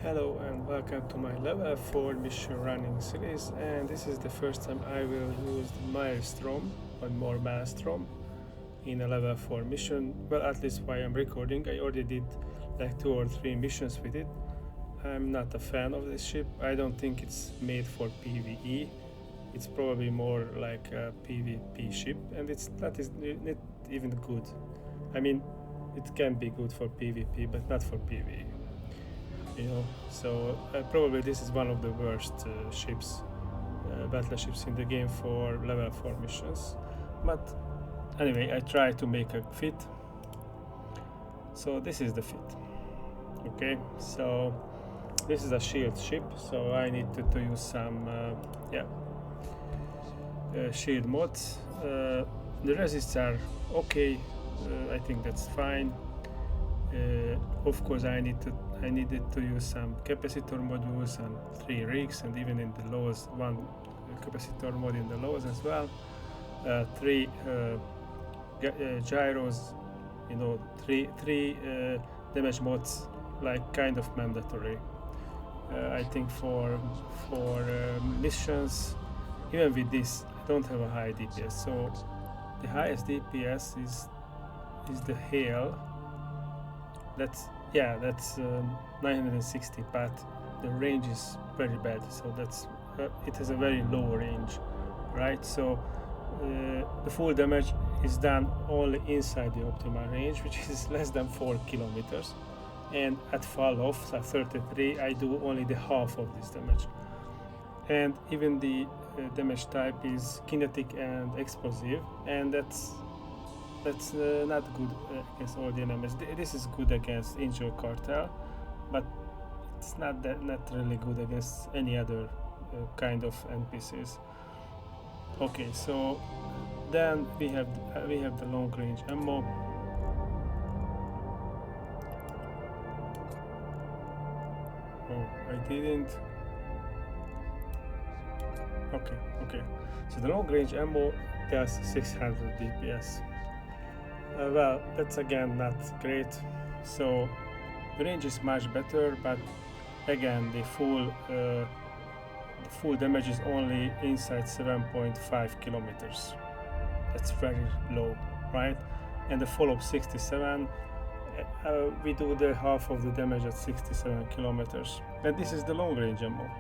Hello and welcome to my level 4 mission running series, and this is the first time I will use the Maelstrom, one more Maelstrom, in a level 4 mission. Well, at least while I'm recording. I already did like 2 or 3 missions with it. I'm not a fan of this ship. I don't think it's made for PvE. It's probably more like a PvP ship, and it's not even good. I mean, it can be good for PvP, but not for PvE. You know, so probably this is one of the worst battleships in the game for level 4 missions. But anyway, I try to make a fit. So this is the fit. Okay, so this is a shield ship, so I need to use some shield mods. The resists are okay. I think that's fine. Of course, I needed to use some capacitor modules and 3 rigs, and even in the lows, 1 capacitor mod in the lows as well. 3 gyros, you know, 3 damage mods, like kind of mandatory. I think for missions, even with this, I don't have a high DPS. So the highest DPS is the hail. That's 960, but the range is very bad, so that's it has a very low range, right? So the full damage is done only inside the optimal range, which is less than 4 kilometers, and at fall off, so 33, I do only the half of this damage. And even the damage type is kinetic and explosive, and that's not good against all the enemies. This is good against Angel Cartel, but it's not really good against any other kind of NPCs. Okay, so then we have the long range ammo. Oh, I didn't. Okay. So the long range ammo does 600 DPS. Well, that's again not great. So the range is much better, but again the full damage is only inside 7.5 kilometers. That's very low, right? And the follow-up 67, we do the half of the damage at 67 kilometers. And this is the long range ammo.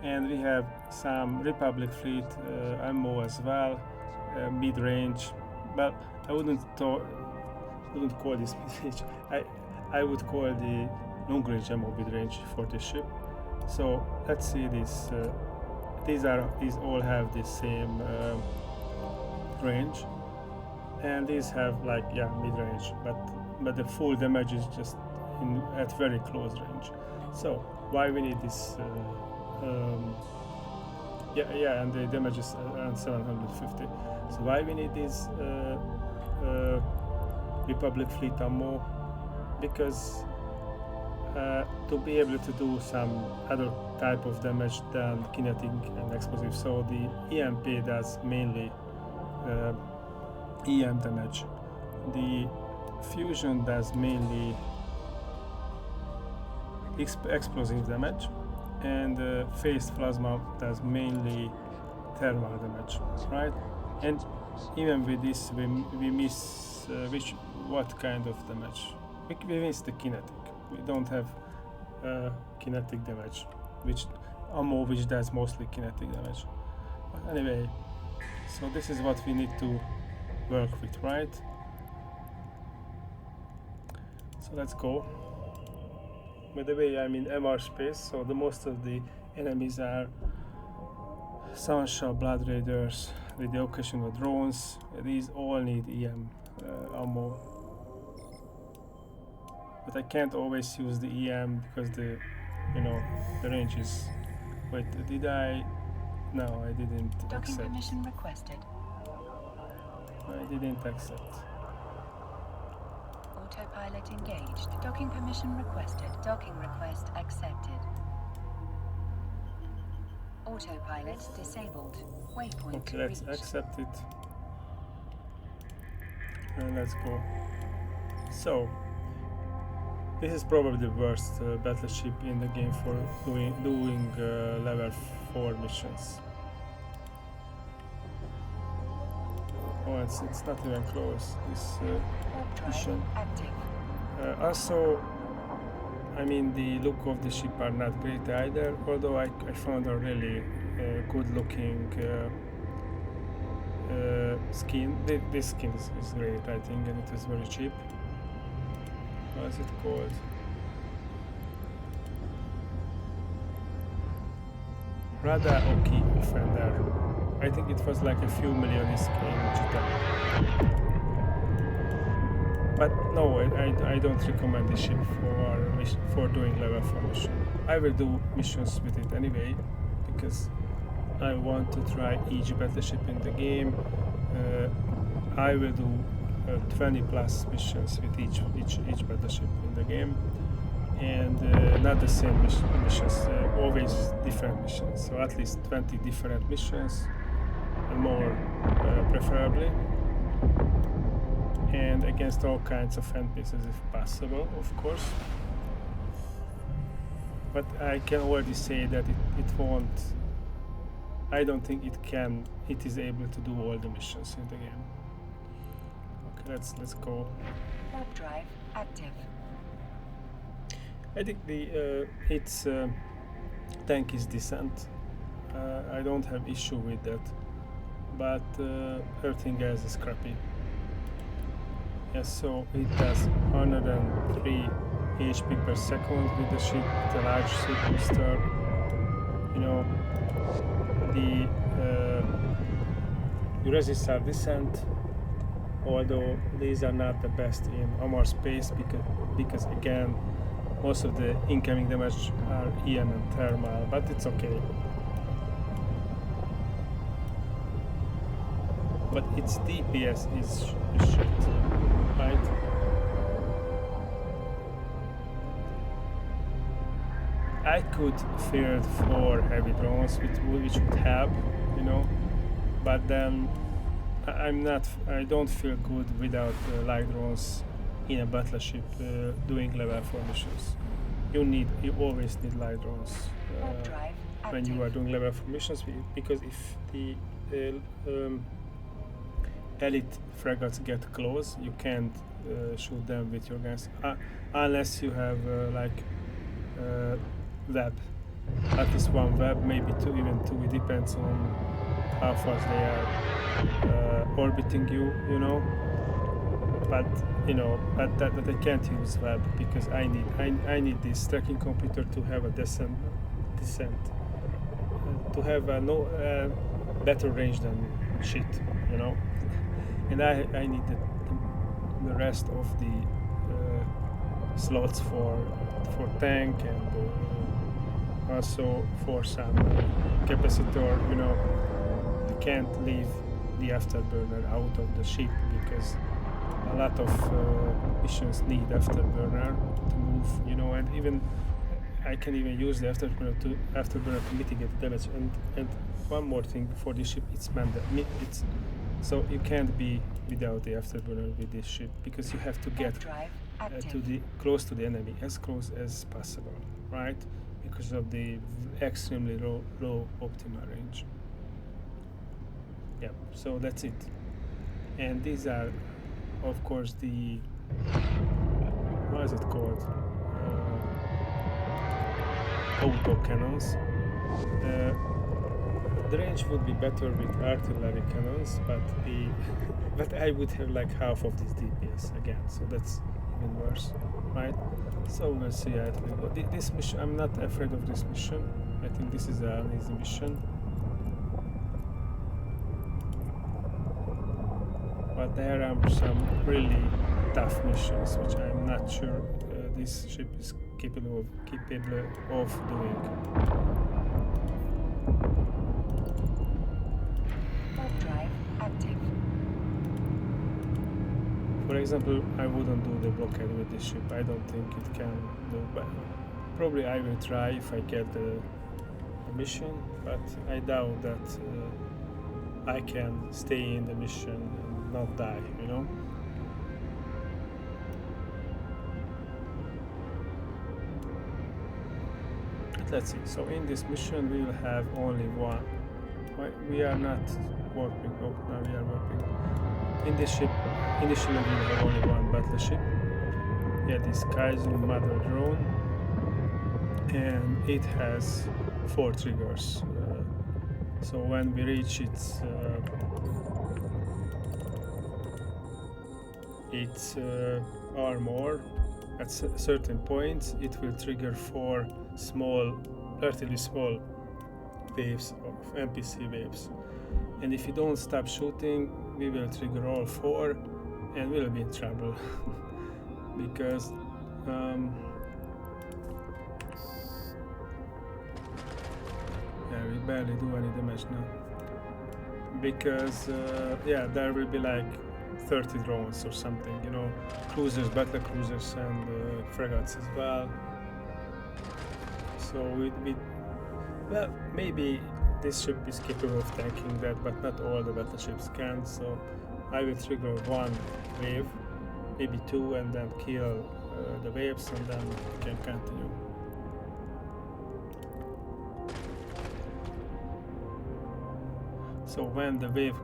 And we have some Republic Fleet ammo as well, mid-range. But I wouldn't call this mid-range. I would call the long-range ammo mid-range for this ship. So let's see this. These all have the same range, and these have like mid-range, but the full damage is just at very close range. So why we need this? And the damage is around 750. So why we need this Republic Fleet ammo? Because to be able to do some other type of damage than kinetic and explosive. So the EMP does mainly EM damage. The fusion does mainly explosive damage, and phased plasma does mainly thermal damage, right? And even with this, we miss what kind of damage? We miss the kinetic. We don't have kinetic damage, which does mostly kinetic damage. But anyway, so this is what we need to work with, right? So let's go. By the way, I'm in Amarr space, so the most of the enemies are Sunshot Blood Raiders with the occasional drones. These all need EM ammo. But I can't always use the EM because the range is. Wait, did I? No, I didn't accept. Docking permission requested. I didn't accept. Autopilot engaged. Docking permission requested. Docking request accepted. Autopilot disabled. Waypoint Okay, let's reached. accept it. And let's go. So This is probably the worst battleship in the game for doing level 4 missions. Oh, it's not even close, this mission. Also, I mean, the look of the ship are not great either, although I found a really good looking skin. This skin is great, I think, and it is very cheap. What is it called? Rada Oki Offender. I think it was like a few million in Japan. But no, I don't recommend this ship for doing level 4 mission. I will do missions with it anyway, because I want to try each battleship in the game. I will do 20 plus missions with each battleship in the game, and not the same missions, always different missions. So at least 20 different missions, and more preferably, and against all kinds of NPCs if possible, of course. But I can already say that it won't. I don't think it is able to do all the missions in the game. Okay, let's go. Warp drive active. I think its tank is decent. I don't have issue with that, but everything else is crappy. Yes, so it does 103 HP per second with the ship, the large ship booster. You know, the resists are decent, although these are not the best in Amarr space, because again, most of the incoming damage are EM and thermal, but it's okay. But its DPS is shit, right? I could field 4 heavy drones, which would help, you know, but then I don't feel good without light drones in a battleship doing level 4 missions. You always need light drones when you are doing level 4 missions, because if the elite frigates get close, you can't shoot them with your guns unless you have web, at least one web, maybe two, even two. It depends on how fast they are orbiting you, you know. But you know, but I can't use web because I need this tracking computer to have a descent, to have a better range than shit, you know. And I need the rest of the slots for tank and also for some capacitor, you know. I can't leave the afterburner out of the ship because a lot of missions need afterburner to move, you know, and even I can even use the afterburner to mitigate the damage. And one more thing for this ship, it's so you can't be without the afterburner with this ship, because you have to get close to the enemy, as close as possible, right? Because of the extremely low optimal range. Yeah, so that's it. And these are, of course, the what is it called? Auto cannons. The range would be better with artillery cannons, but I would have like half of this DPS again, so that's even worse, right? So we'll see how it will go. This mission, I'm not afraid of this mission. I think this is an easy mission. But there are some really tough missions, which I'm not sure this ship is capable of doing. Drive active. For example, I wouldn't do the blockade with this ship. I don't think it can do, but probably I will try if I get the mission, but I doubt that I can stay in the mission and not die, you know? But let's see. So in this mission we will have only one. We are not warping. Oh, now we are warping. In this ship, initially we will have only one battleship. Yeah, this Kaizu mother drone, and it has 4 triggers. So when we reach its armor at certain points, it will trigger 4 small, relatively small waves of NPC waves. And if you don't stop shooting, we will trigger all 4 and we'll be in trouble. Because yeah, we barely do any damage now. Because yeah, there will be like 30 drones or something, you know, cruisers, battle cruisers, and frigates as well. So well, maybe this ship is capable of tanking that, but not all the battleships can. So I will trigger 1 wave, maybe 2, and then kill the waves, and then we can continue. So when the wave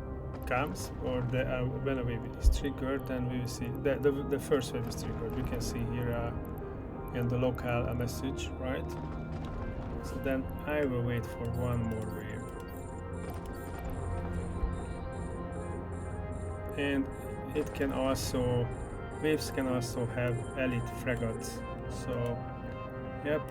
comes, or when a wave is triggered, then we will see the first wave is triggered. We can see here in the local a message, right? So then I will wait for 1 more wave. And it can also, waves can also have elite frigates. So, yep.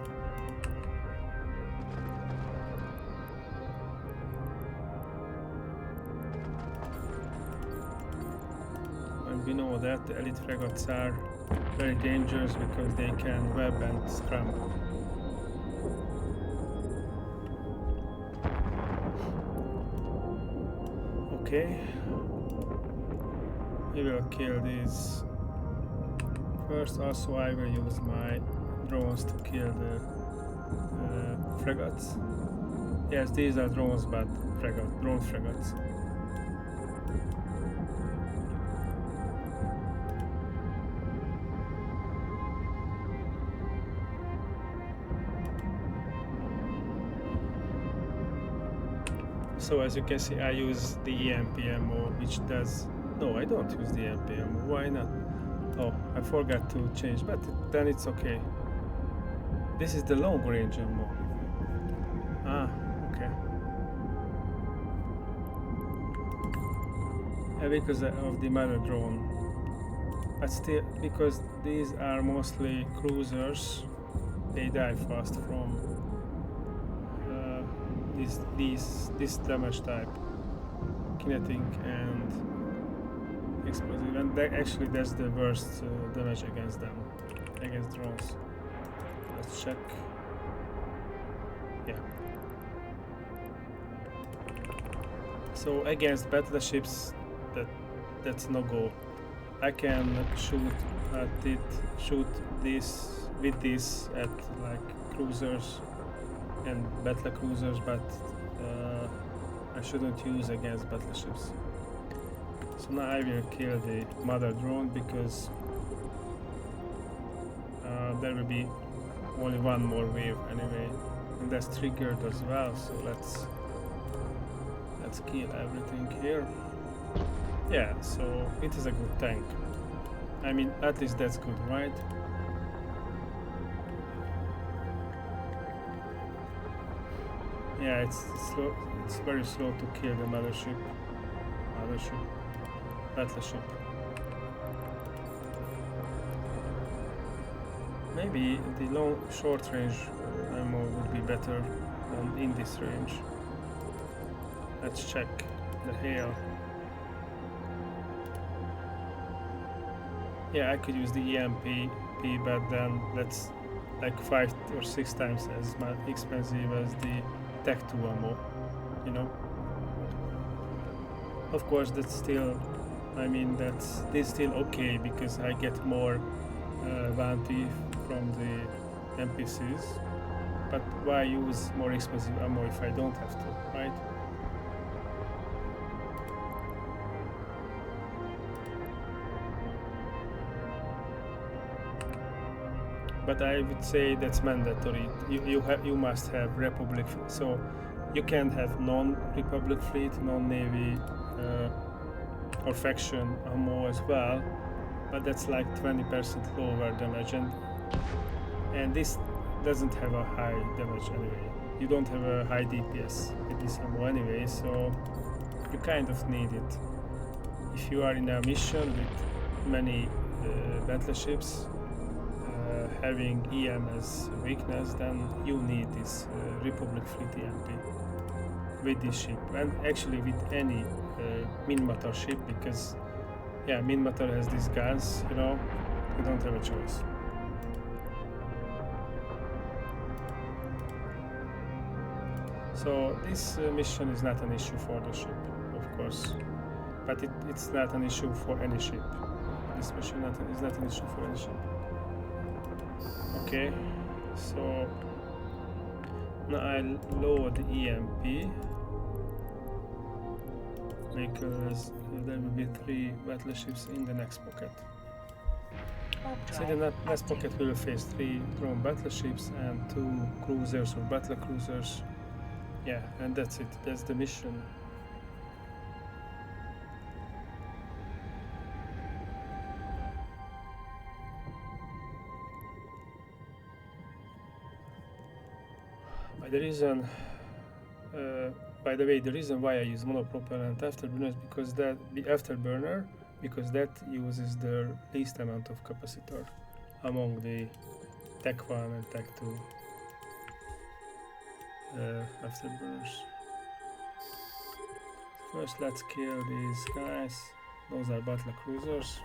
And we know that the elite frigates are very dangerous because they can web and scramble. Okay, we will kill these first. Also, I will use my drones to kill the frigates. Yes, these are drones, but drone frigates. So as you can see, I use the EMP ammo, which does... No, I don't use the EMP ammo. Why not? Oh, I forgot to change, but then it's okay. This is the long range ammo. Ah, okay. Yeah, because of the mother drone. But still, because these are mostly cruisers, they die fast from this damage type, kinetic and explosive, and actually that's the worst damage against them, against drones. Let's check. Yeah. So against battleships, that's no go. I can shoot this with this at like cruisers and battle cruisers, but I shouldn't use against battleships. So now I will kill the mother drone because there will be only 1 more wave anyway, and that's triggered as well. So let's kill everything here. Yeah, so it is a good tank. I mean, at least that's good, right? Yeah, it's slow. It's very slow to kill the battleship, Maybe the short range ammo would be better than in this range. Let's check the hail. Yeah, I could use the EMP, but then that's like 5 or 6 times as expensive as the Tech 2 ammo, you know. Of course, that's still, I mean, that's still okay because I get more bounty from the NPCs. But why use more expensive ammo if I don't have to, right? but I would say that's mandatory. You must have Republic, so you can have non-Republic fleet, non-Navy or faction ammo as well, but that's like 20% lower damage, and this doesn't have a high damage anyway. You don't have a high DPS with this ammo anyway, so you kind of need it. If you are in a mission with many battleships, having EM as weakness, then you need this Republic fleet EMP with this ship, and actually with any Minmatar ship, because yeah, Minmatar has these guns, you know, you don't have a choice. So this mission is not an issue for the ship, of course, but it's not an issue for any ship. This mission is not an issue for any ship. Okay, so now I load the EMP because there will be 3 battleships in the next pocket. So in the next pocket we will face 3 drone battleships and 2 cruisers or battle cruisers. Yeah, and that's it. That's the mission. By the way, the reason why I use Monopropellant Afterburner is because that uses the least amount of capacitor among the Tech 1 and Tech 2 afterburners. First, let's kill these guys. Those are battle cruisers.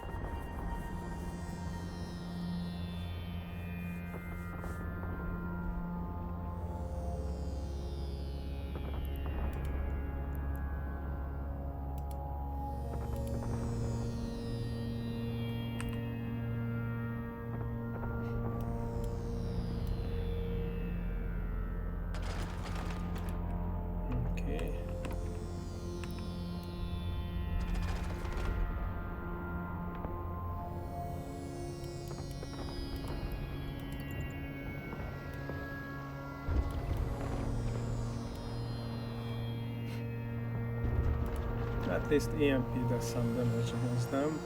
At least EMP does some damage against them,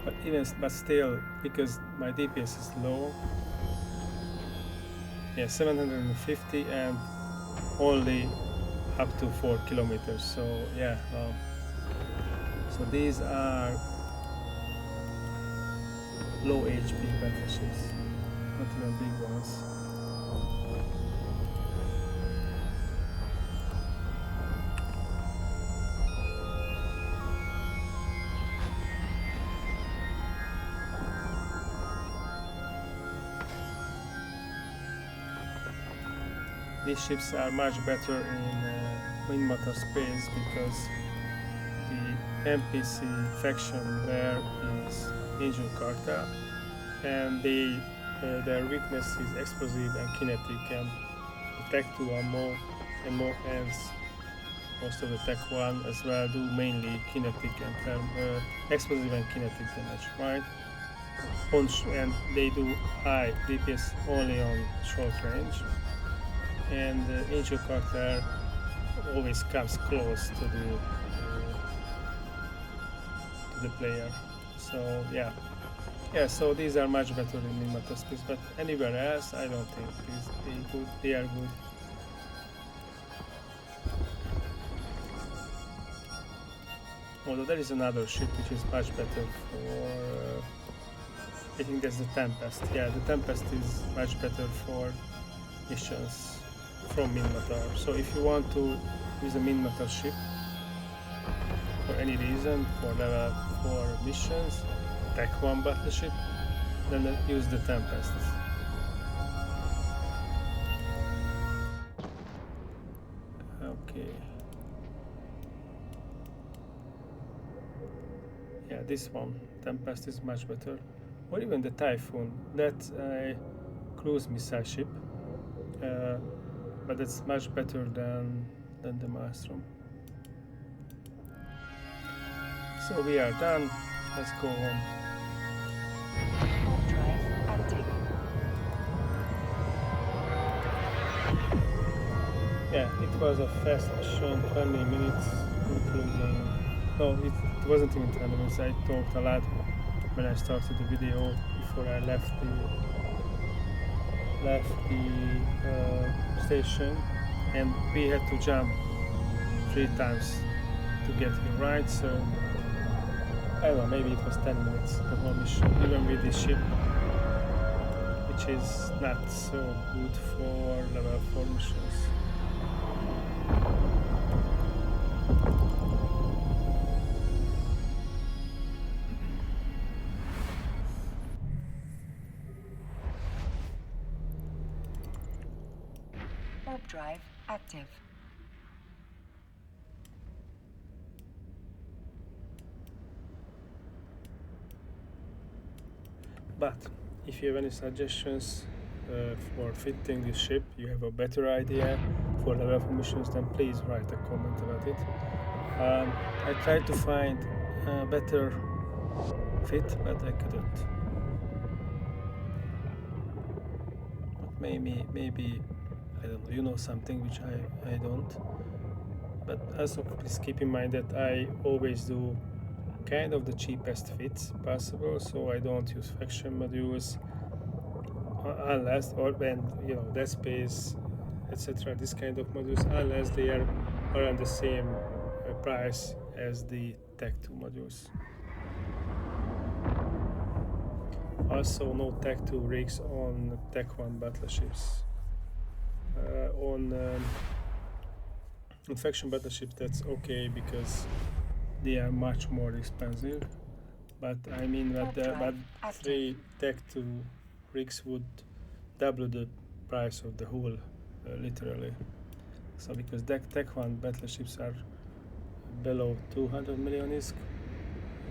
but still, because my DPS is low, yeah, 750 and only up to 4 kilometers. So yeah, so these are low HP battleships, not even big ones. These ships are much better in Minmatar space because the NPC faction there is Angel Cartel, and their weakness is explosive and kinetic, and the Tech 2 are more and more ends. Most of the Tech 1 as well do mainly kinetic and explosive and kinetic damage, right? And they do high DPS only on short range. And Angel Carter always comes close to the player. So yeah, so these are much better in Minmatar space, but anywhere else I don't think they are good. Although there is another ship which is much better for I think that's the Tempest. Yeah, the Tempest is much better for missions from Minmatar. So if you want to use a Minmatar ship for any reason, for level 4 missions, Tech 1 battleship, then use the Tempest. Okay. Yeah, this one, Tempest, is much better. Or even the Typhoon. That's a cruise missile ship. But it's much better than the Maelstrom. So we are done. Let's go home. Drive Yeah, it was a fast mission, 20 minutes, including... No, it wasn't even 20 minutes. I talked a lot when I started the video before I left the station, and we had to jump 3 times to get here, right? So I don't know, maybe it was 10 minutes the whole mission, even with this ship, which is not so good for level 4 missions. Warp drive active. But if you have any suggestions for fitting this ship, you have a better idea for level 4 missions, then please write a comment about it. I tried to find a better fit, but I couldn't. But maybe I don't know, you know something which I don't. But also please keep in mind that I always do kind of the cheapest fits possible, so I don't use faction modules unless, or when, you know, deadspace, etc., this kind of modules, unless they are around the same price as the Tech 2 modules. Also no Tech 2 rigs on Tech 1 battleships. On faction battleships that's okay because they are much more expensive, but I mean but 3 Tech 2 rigs would double the price of the hull, literally. So because Tech 1 battleships are below 200 million ISK,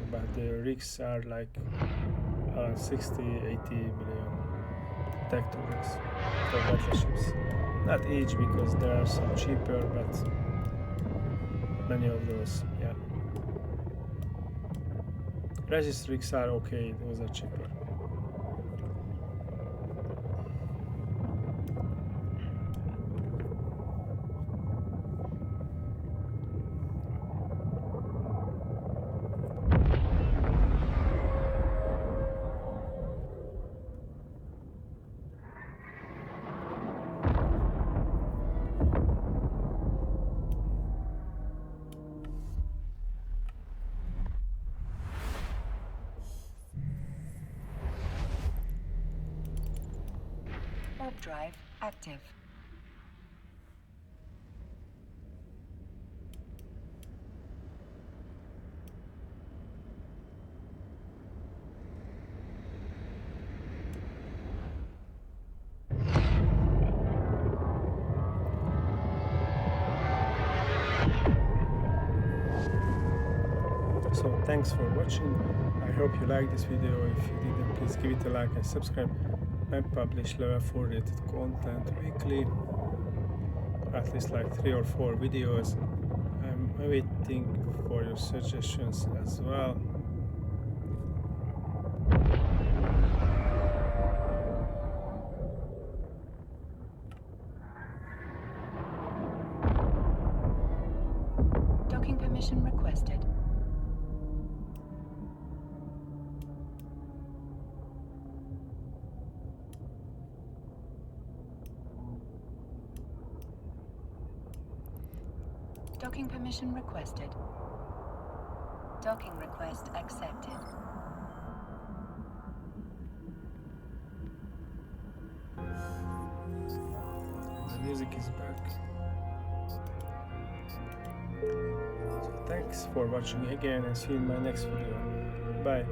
but the rigs are like 60-80 million Tech 2 rigs for battleships. Not each, because there are some cheaper, but many of those, yeah. Resist rigs are okay, those are cheaper. Warp drive active. So thanks for watching. I hope you liked this video. If you did, then please give it a like and subscribe. I publish level 4 related content weekly, at least like 3 or 4 videos. I'm waiting for your suggestions as well. Docking permission requested. Docking permission requested. Docking request accepted. The music is back. So thanks for watching again, and see you in my next video. Bye.